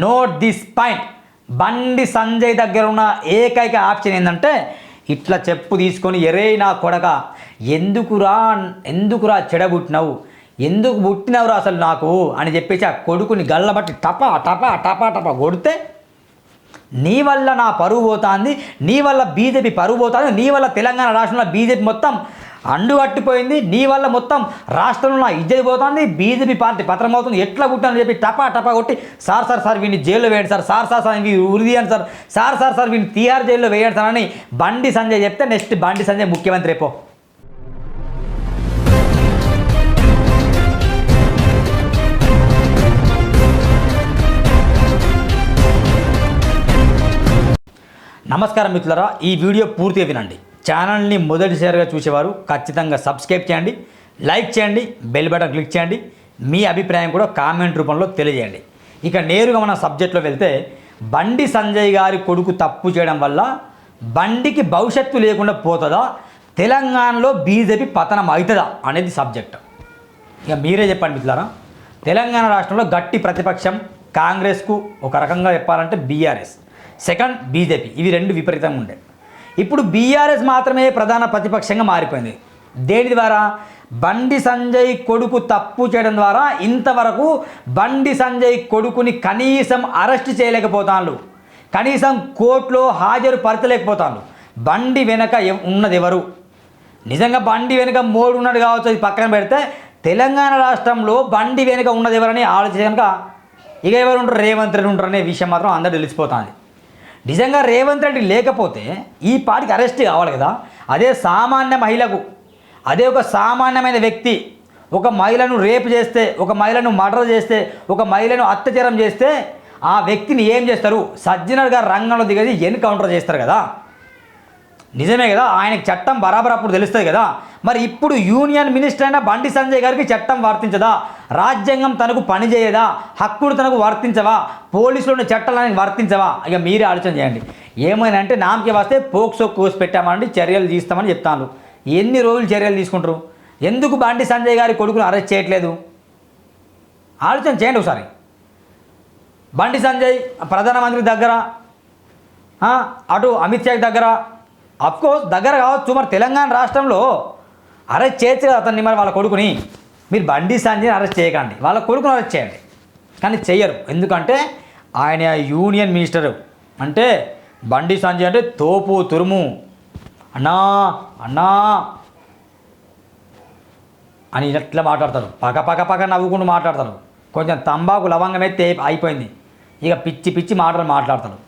Note this point. Bandi Sanjay దగ్గర ఉన్న ఏకైక ఆప్షన్ ఏంటంటే ఇట్లా చెప్పు తీసుకొని ఎరే నా కొడక ఎందుకురా చెడబుట్టినావు, ఎందుకు పుట్టినవురా అసలు నాకు అని చెప్పేసి ఆ కొడుకుని గల్లబట్టి టపా టపా టపా టపా కొడితే నీ వల్ల నా పరువు పోతుంది, నీ వల్ల బీజేపీ పరువు పోతుంది, నీ వల్ల తెలంగాణ రాష్ట్రంలో బీజేపీ మొత్తం అండుగట్టిపోయింది, నీ వల్ల మొత్తం రాష్ట్రంలో ఇజ్జతి పోతుంది, బీజేపీ పార్టీ పత్రం అవుతుంది, ఎట్లా కుట్టాలని చెప్పి టపా టపా కొట్టి సార్ వీడిని జైల్లో వేయండి సార్ వీడిని ఉరి తీయండి సార్ వీడిని తీహార్ జైల్లో వేయండి సార్ అని బండి సంజయ్ చెప్తే నెక్స్ట్ బండి సంజయ్ ముఖ్యమంత్రి రేపో. నమస్కారం మిత్రులారా, ఈ వీడియో పూర్తిగా వినండి. ఛానల్ని మొదటిసారిగా చూసేవారు ఖచ్చితంగా సబ్స్క్రైబ్ చేయండి, లైక్ చేయండి, బెల్ బటన్ క్లిక్ చేయండి, మీ అభిప్రాయం కూడా కామెంట్ రూపంలో తెలియజేయండి. ఇక నేరుగా మన సబ్జెక్ట్లో వెళ్తే బండి సంజయ్ గారి కొడుకు తప్పు చేయడం వల్ల బండికి భవిష్యత్తు లేకుండా పోతుందా, తెలంగాణలో బీజేపీ పతనం అవుతుందా అనేది సబ్జెక్ట్. ఇక మీరే చెప్పండి మిత్రులారా. తెలంగాణ రాష్ట్రంలో గట్టి ప్రతిపక్షం కాంగ్రెస్కు ఒక రకంగా చెప్పాలంటే బీఆర్ఎస్, సెకండ్ బీజేపీ, ఇవి రెండు విపరీతంగా ఉండే. ఇప్పుడు బీఆర్ఎస్ మాత్రమే ప్రధాన ప్రతిపక్షంగా మారిపోయింది. దేని ద్వారా? బండి సంజయ్ కొడుకు తప్పు చేయడం ద్వారా. ఇంతవరకు బండి సంజయ్ కొడుకుని కనీసం అరెస్ట్ చేయలేకపోతాను, కనీసం కోర్టులో హాజరు పరచలేకపోతాను. బండి వెనక ఉన్నది ఎవరు? నిజంగా బండి వెనుక మోడు ఉన్నాడు కావచ్చు, అది పక్కన పెడితే తెలంగాణ రాష్ట్రంలో బండి వెనుక ఉన్నది ఎవరని ఆలోచించే కనుక ఇక ఎవరు ఉంటారు? రేవంత్ రెడ్డి ఉంటారు అనే విషయం మాత్రం అందరూ తెలిసిపోతుంది. నిజంగా రేవంత్ రెడ్డి లేకపోతే ఈ పార్టీకి అరెస్ట్ కావాలి కదా. అదే సామాన్య మహిళకు, అదే ఒక సామాన్యమైన వ్యక్తి ఒక మహిళను రేపు చేస్తే, ఒక మహిళను మర్డర్ చేస్తే, ఒక మహిళను అత్యాచారం చేస్తే ఆ వ్యక్తిని ఏం చేస్తారు? సజ్జనర్ గారు రంగంలో దిగేది ఎన్కౌంటర్ చేస్తారు కదా. నిజమే కదా, ఆయనకి చట్టం బరాబర్ అప్పుడు తెలుస్తుంది కదా. మరి ఇప్పుడు యూనియన్ మినిస్టర్ అయిన బండి సంజయ్ గారికి చట్టం వర్తించదా? రాజ్యాంగం తనకు పనిచేయదా? హక్కులు తనకు వర్తించవా? పోలీసులు చట్టాలని వర్తించవా? ఇక మీరే ఆలోచన చేయండి. ఏమైనా అంటే నామకి వస్తే పోక్సో కోసి పెట్టామండి, చర్యలు తీస్తామని చెప్తాను. ఎన్ని రోజులు చర్యలు తీసుకుంటారు? ఎందుకు బండి సంజయ్ గారి కొడుకును అరెస్ట్ చేయట్లేదు? ఆలోచన చేయండి ఒకసారి. బండి సంజయ్ ప్రధానమంత్రి దగ్గర, అటు అమిత్ షా దగ్గర, అఫ్కోర్స్ దగ్గర కావచ్చు. మరి తెలంగాణ రాష్ట్రంలో అరెస్ట్ చేయొచ్చు కదా అతన్ని, మరి వాళ్ళ కొడుకుని. మీరు బండి సంజయ్ని అరెస్ట్ చేయకండి, వాళ్ళ కొడుకుని అరెస్ట్ చేయండి. కానీ చెయ్యరు. ఎందుకంటే ఆయన యూనియన్ మినిస్టరు. అంటే బండి సంజయ్ అంటే తోపు తురుము, అన్నా అన్నా అని ఇట్లా మాట్లాడతారు, పక్క నవ్వుకుంటూ మాట్లాడతారు. కొంచెం తంబాకు లవంగమైతే అయిపోయింది, ఇక పిచ్చి మాటలు మాట్లాడతారు.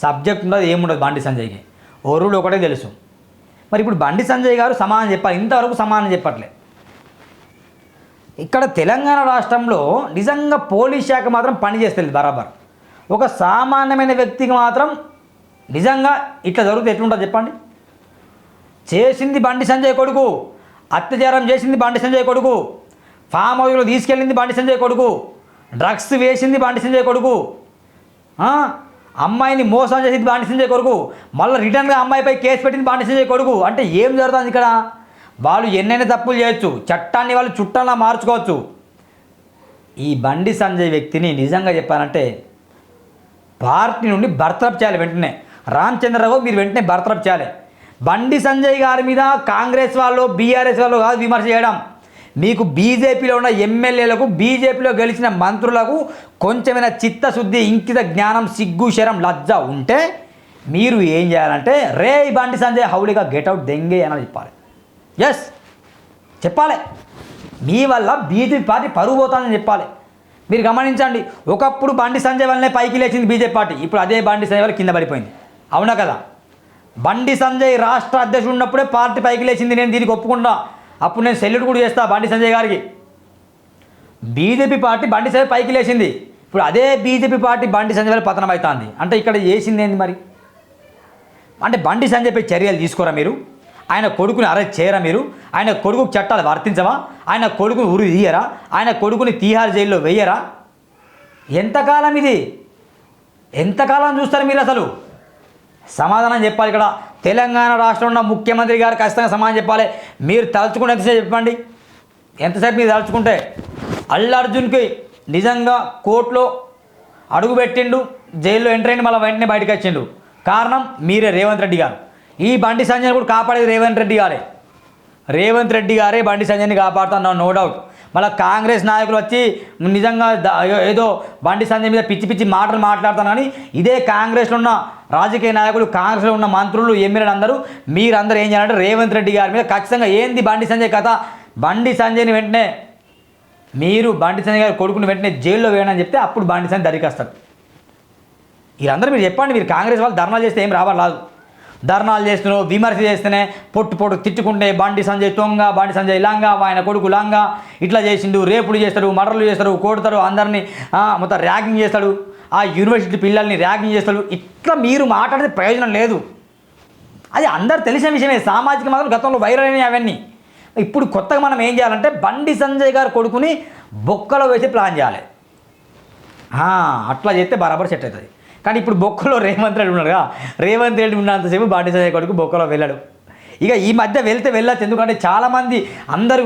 సబ్జెక్ట్ ఉండదు, ఏముండదు బండి సంజయ్కి. ఒరుడు ఒకటే తెలుసు. మరి ఇప్పుడు బండి సంజయ్ గారు సమాధానం చెప్పాలి, ఇంతవరకు సమాధానం చెప్పట్లే. ఇక్కడ తెలంగాణ రాష్ట్రంలో నిజంగా పోలీస్ శాఖ మాత్రం పనిచేస్తుంది బరాబర్. ఒక సామాన్యమైన వ్యక్తికి మాత్రం నిజంగా ఇట్లా జరిగితే ఎట్లుంటుంది చెప్పండి? చేసింది బండి సంజయ్ కొడుకు, అత్యాచారం చేసింది బండి సంజయ్ కొడుకు, ఫామ్ హౌస్లో తీసుకెళ్ళింది బండి సంజయ్ కొడుకు, డ్రగ్స్ వేసింది బండి సంజయ్ కొడుకు, అమ్మాయిని మోసం చేసింది బండి సంజయ్ కొడుకు, మళ్ళీ రిటర్న్గా అమ్మాయిపై కేసు పెట్టింది బండి సంజయ్ కొడుకు. అంటే ఏం జరుగుతుంది ఇక్కడ? వాళ్ళు ఎన్నైనా తప్పులు చేయొచ్చు, చట్టాన్ని వాళ్ళు చుట్టంలా మార్చుకోవచ్చు. ఈ బండి సంజయ్ వ్యక్తిని నిజంగా చెప్పాలంటే పార్టీ నుండి బర్తరఫ్ చేయాలి వెంటనే. రామచంద్రరావు మీరు వెంటనే బర్తరఫ్ చేయాలి. బండి సంజయ్ గారి మీద కాంగ్రెస్ వాళ్ళు బీఆర్ఎస్ వాళ్ళు కాదు విమర్శ చేయడం. మీకు బీజేపీలో ఉన్న ఎమ్మెల్యేలకు, బీజేపీలో గెలిచిన మంత్రులకు కొంచెమైనా చిత్తశుద్ధి, ఇంకిత జ్ఞానం, సిగ్గు, శరం, లజ్జ ఉంటే మీరు ఏం చేయాలంటే రే బండి సంజయ్ హౌలిగా గెట్అవుట్ దెంగే అని చెప్పాలి. ఎస్ చెప్పాలి. మీ వల్ల బీజేపీ పార్టీ పరువు పోతుందని చెప్పాలి. మీరు గమనించండి, ఒకప్పుడు బండి సంజయ్ వల్లనే పైకి లేచింది బీజేపీ పార్టీ, ఇప్పుడు అదే బండి సంజయ్ వల్ల కింద పడిపోయింది. అవునా కదా? బండి సంజయ్ రాష్ట్ర అధ్యక్షుడు ఉన్నప్పుడే పార్టీ పైకి లేచింది, నేను దీనికి ఒప్పుకుంటా. అప్పుడు నేను సెల్యూట్ కూడా చేస్తా బండి సంజయ్ గారికి. బీజేపీ పార్టీ బండి సంజయ్ పైకి లేచింది, ఇప్పుడు అదే బీజేపీ పార్టీ బండి సంజయ్ వల్ల పతనం అవుతుంది. అంటే ఇక్కడ చేసింది ఏంది మరి? అంటే బండి సంజయ్పై చర్యలు తీసుకోరా మీరు? ఆయన కొడుకుని అరెస్ట్ చేయరా మీరు? ఆయన కొడుకుకి చట్టాలు వర్తించవా? ఆయన కొడుకుని ఉరి తీయరా? ఆయన కొడుకుని తీహార్ జైల్లో వెయ్యరా? ఎంతకాలం ఇది? ఎంతకాలం చూస్తారు మీరు? అసలు సమాధానం చెప్పాలి. ఇక్కడ తెలంగాణ రాష్ట్రంలో ఉన్న ముఖ్యమంత్రి గారు ఖచ్చితంగా సమాధానం చెప్పాలి. మీరు తలుచుకుంటే ఎంతసేపు చెప్పండి, ఎంతసేపు మీరు తలుచుకుంటే. అల్లు అర్జున్కి నిజంగా కోర్టులో అడుగు పెట్టిండు, జైల్లో ఎంటర్ అయింది, మళ్ళీ వెంటనే బయటకు వచ్చిండు. కారణం మీరే, రేవంత్ రెడ్డి గారు. ఈ బండి సంజయ్ కూడా కాపాడేది రేవంత్ రెడ్డి గారే. రేవంత్ రెడ్డి గారే బండి సంజయ్ని కాపాడుతున్నా, నో డౌట్. మళ్ళీ కాంగ్రెస్ నాయకులు వచ్చి నిజంగా ఏదో బండి సంజయ్ మీద పిచ్చి పిచ్చి మాటలు మాట్లాడుతాను, కానీ ఇదే కాంగ్రెస్లో ఉన్న రాజకీయ నాయకులు, కాంగ్రెస్లో ఉన్న మంత్రులు, ఎమ్మెల్యేలు అందరూ మీరందరూ ఏం చేయాలంటే రేవంత్ రెడ్డి గారి మీద ఖచ్చితంగా ఏంది బండి సంజయ్ కథ, బండి సంజయ్ని వెంటనే మీరు బండి సంజయ్ గారు కొడుకుని వెంటనే జైల్లో వేయడం అని చెప్తే అప్పుడు బండి సంజయ్ దరికి వస్తారు. వీరందరూ మీరు చెప్పండి, మీరు కాంగ్రెస్ వాళ్ళు ధర్నాలు చేస్తే ఏం రాదు. ధర్నాలు చేస్తున్నావు, విమర్శ చేస్తేనే పొట్టు తిట్టుకుంటే బండి సంజయ్ తొంగ, బండి సంజయ్ లంగా, ఆయన కొడుకు లంగా, ఇట్లా చేసిండు, రేపుడు చేస్తాడు, మర్డర్లు చేస్తాడు, కొడతాడు, అందరినీ మొత్తం ర్యాగింగ్ చేస్తాడు, ఆ యూనివర్సిటీ పిల్లల్ని ర్యాగింగ్ చేస్తాడు. ఇట్లా మీరు మాట్లాడితే ప్రయోజనం లేదు. అది అందరు తెలిసిన విషయమే. సామాజిక మాత్రం గతంలో వైరల్ అయినాయి అవన్నీ. ఇప్పుడు కొత్తగా మనం ఏం చేయాలంటే బండి సంజయ్ గారు కొడుకుని బొక్కలో వేసి ప్లాన్ చేయాలి. అట్లా చేస్తే బరాబర్ సెట్ అవుతుంది. కానీ ఇప్పుడు బొక్కలో రేవంత్ రెడ్డి ఉన్నాడుగా, రేవంత్ రెడ్డి ఉన్నంతసేపు బండి సంజయ్ కొడుకు బొక్కలో వెళ్ళాడు. ఇక ఈ మధ్య వెళ్తే వెళ్ళచ్చు, ఎందుకంటే చాలామంది అందరూ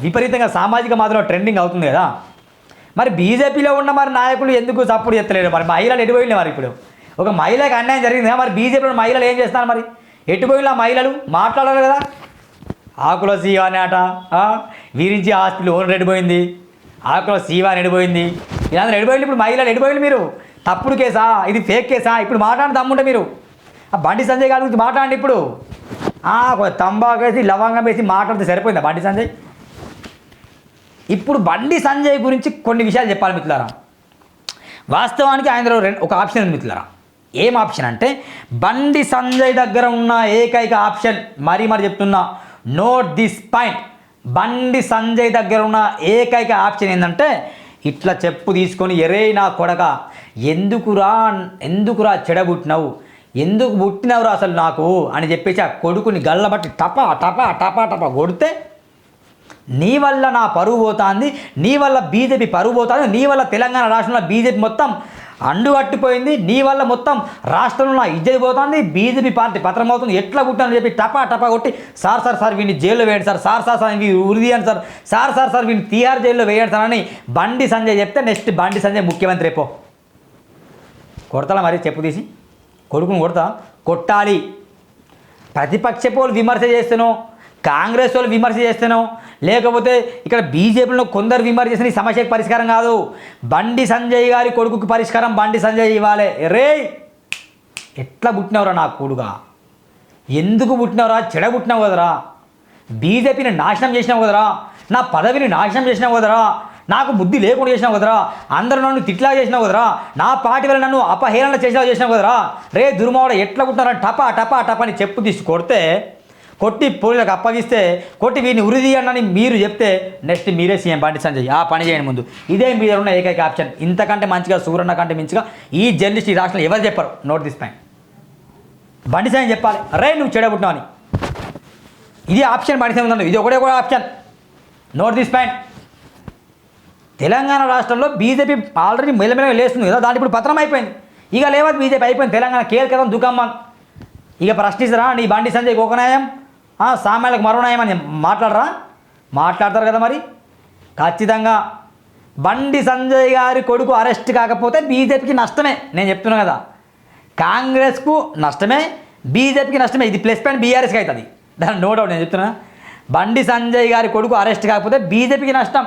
విపరీతంగా సామాజిక మాత్రం ట్రెండింగ్ అవుతుంది కదా. మరి బీజేపీలో ఉన్న మరి నాయకులు ఎందుకు సపోర్ట్ చేస్తలేరు? మరి మహిళలు ఎటుపోయినాయి? మరి ఇప్పుడు ఒక మహిళకి అన్యాయం జరిగింది కదా, మరి బీజేపీలో మహిళలు ఏం చేస్తున్నారు? మరి ఎటుపోయినా మహిళలు మాట్లాడాలి కదా. ఆకుల సీవా అని ఆట, వీరించి హాస్పిటల్ ఓనర్ ఎడిపోయింది, ఆకుల సీవా అని ఎడిపోయింది, ఇలాంటి ఎడిపోయింది. ఇప్పుడు మహిళలు ఎడిపోయింది. మీరు తప్పుడు కేసా, ఇది ఫేక్ కేసా? ఇప్పుడు మాట్లాడి దమ్ముంటే మీరు బండి సంజయ్ గారి గురించి మాట్లాడండి. ఇప్పుడు తంబాకు వేసి లవంగం వేసి మాట్లాడితే సరిపోయిందా బండి సంజయ్? ఇప్పుడు బండి సంజయ్ గురించి కొన్ని విషయాలు చెప్పాలి మిత్రులారా. వాస్తవానికి ఆయనలో ఒక ఆప్షన్ ఉంది మిత్రులారా. ఏం ఆప్షన్ అంటే బండి సంజయ్ దగ్గర ఉన్న ఏకైక ఆప్షన్, మరీ చెప్తున్నా, note this point, Bandi Sanjay దగ్గర ఉన్న ఏకైక ఆప్షన్ ఏంటంటే ఇట్లా చెప్పు తీసుకొని, ఎరే నా కొడక, ఎందుకురా చెడబుట్టినావు, ఎందుకు పుట్టినవురా అసలు నాకు అని చెప్పేసి ఆ కొడుకుని గల్లబట్టి టపా టపా టపా టపా కొడితే, నీ వల్ల నా పరువు పోతుంది, నీ వల్ల బీజేపీ పరువు పోతుంది, నీ వల్ల తెలంగాణ రాష్ట్రంలో బీజేపీ మొత్తం అండుగట్టిపోయింది, నీ వల్ల మొత్తం రాష్ట్రంలో ఇజ్జతి పోతుంది, బీజేపీ పార్టీ పత్రమవుతుంది, ఎట్లా పుట్టానని చెప్పి టపా టపా కొట్టి, సార్ వీడిని జైల్లో వేయండి సార్ వీళ్ళు ఉరి తీయండి సార్ వీడిని తీహార్ జైల్లో వేయండి సార్ అని బండి సంజయ్ చెప్తే, నెక్స్ట్ బండి సంజయ్ ముఖ్యమంత్రి రేపో కొడతాడా? మరి చెప్పు తీసి కొడుకుని కొట్టాలి. ప్రతిపక్ష వాళ్ళు విమర్శ చేస్తానో, కాంగ్రెస్ వాళ్ళు విమర్శ చేస్తానో, లేకపోతే ఇక్కడ బీజేపీలో కొందరు విమర్శ చేసిన ఈ సమస్యకు పరిష్కారం కాదు. బండి సంజయ్ గారి కొడుకుకి పరిష్కారం బండి సంజయ్ ఇవ్వాలి. రే ఎట్లా పుట్టినవరా నా కొడుగా, ఎందుకు పుట్టినవరా, చెడబుట్టినావు కదరా, బీజేపీని నాశనం చేసినావు కదరా, నా పదవిని నాశనం చేసినావు కదరా, నాకు బుద్ధి లేకుండా చేసినావు కదరా, అందరూ నన్ను తిట్లా చేసినావు కదరా, నా పార్టీ వల్ల నన్ను అపహేళన చేసినావు కదరా, రే దుర్మావుడ ఎట్లా పుట్టినారా టపా టపా టపా అని చెప్పు తీసి కొట్టి పోలీసులకు అప్పగిస్తే, కొట్టి వీరిని ఉరిదీయండి మీరు చెప్తే, నెక్స్ట్ మీరే సీఎం బండి సంజయ్ ఆ పని చేయండి ముందు. ఇదే మీ దగ్గర ఉన్న ఏకైక ఆప్షన్. ఇంతకంటే మంచిగా, సూరన్న కంటే మంచిగా ఈ జర్నలిస్ట్ ఈ రాష్ట్రంలో ఎవరు చెప్పరు. Note this point, Bandi Sanjay చెప్పాలి, రే నువ్వు చెడబుట్టినావు అని. ఇది ఆప్షన్ బండి సంజయ్ ఉందండి, ఇది ఒకటే కూడా option. Note this point. Telangana రాష్ట్రంలో బీజేపీ ఆల్రెడీ మెల్లమెల్లగా లేస్తుంది కదా, దాని ఇప్పుడు పత్రం అయిపోయింది. ఇక లేవదు బీజేపీ, అయిపోయింది. తెలంగాణ కేల్కదం దుకామం. ఇక ప్రశ్నిస్తారా నీ బండి సంజయ్ ఒక న్యాయం, సామాన్యులకు మరో న్యాయం అని మాట్లాడతారు కదా. మరి ఖచ్చితంగా బండి సంజయ్ గారి కొడుకు అరెస్ట్ కాకపోతే బీజేపీకి నష్టమే. నేను చెప్తున్నాను కదా, కాంగ్రెస్కు నష్టమే, బీజేపీకి నష్టమే. ఇది ప్లస్ పాయింట్ బీఆర్ఎస్కి అవుతుంది, దాని నో డౌట్. నేను చెప్తున్నా, బండి సంజయ్ గారి కొడుకు అరెస్ట్ కాకపోతే బీజేపీకి నష్టం.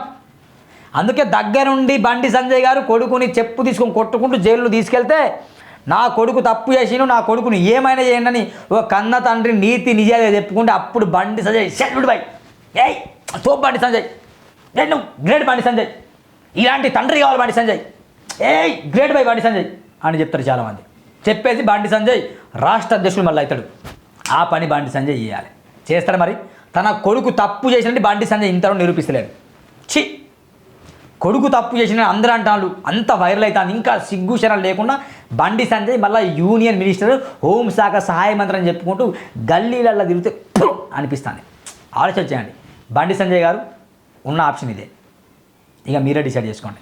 అందుకే దగ్గరుండి బండి సంజయ్ గారు కొడుకుని చెప్పు తీసుకొని కొట్టుకుంటూ జైలు తీసుకెళ్తే, నా కొడుకు తప్పు చేసిను, నా కొడుకుని ఏమైనా చేయండి అని ఒక కన్న తండ్రి నీతి నిజాలుగా చెప్పుకుంటే అప్పుడు బండి సంజయ్ సెల్యూడ్ బై, ఏయ్ తోపు బండి సంజయ్, నువ్వు గ్రేట్ బండి సంజయ్, ఇలాంటి తండ్రి కావాలి బండి సంజయ్, ఏయ్ గ్రేట్ బై బండి సంజయ్ అని చెప్తారు చాలామంది. చెప్పేసి బండి సంజయ్ రాష్ట్ర అధ్యక్షుడు మళ్ళీ అవుతాడు. ఆ పని బండి సంజయ్ చేయాలి, చేస్తాడు. మరి తన కొడుకు తప్పు చేసినట్టు బండి సంజయ్ ఇంతలో నిరూపిస్తలేడు. కొడుకు తప్పు చేసిన అందరూ అంటారు, అంత వైరల్ అవుతాను. ఇంకా సిగ్గుశరం లేకుండా బండి సంజయ్ మళ్ళీ యూనియన్ మినిస్టర్, హోంశాఖ సహాయ మంత్రి అని చెప్పుకుంటూ గల్లీలలో తిరిగితే అనిపిస్తుంది. ఆలోచన చేయండి. బండి సంజయ్ గారు ఉన్న ఆప్షన్ ఇదే. ఇక మీరే డిసైడ్ చేసుకోండి.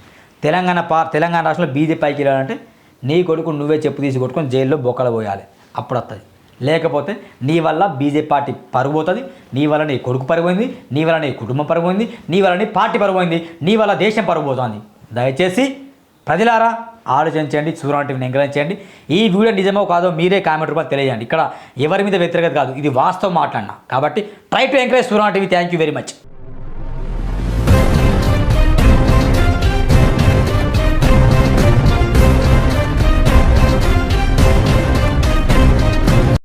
తెలంగాణ రాష్ట్రంలో బీజేపీ పైకి వెళ్ళాలంటే నీ కొడుకు నువ్వే చెప్పు తీసి కొట్టుకొని జైల్లో బొక్కలు పోయాలి, అప్పుడు వస్తుంది. లేకపోతే నీ వల్ల బీజేపీ పార్టీ పరుగు పోతుంది, నీ వల్ల నీ కొడుకు పరుగు పోయింది, నీ వల్ల నీ కుటుంబం పరుగు పోయింది, నీ వల్ల నీ పార్టీ పరుగు పోయింది, నీ వల్ల దేశం పరుగు పోతుంది. దయచేసి ప్రజలారా ఆలోచించండి, సూర్యనారాయణ టీవీని ఎంకరేజ్ చేయండి. ఈ వీడియో నిజమో కాదో మీరే కామెంట్ రూపంలో తెలియజేయండి. ఇక్కడ ఎవరి మీద వ్యతిరేకత కాదు, ఇది వాస్తవం మాట్లాడినా. కాబట్టి try to encourage Suryanarayana TV. Thank you very much.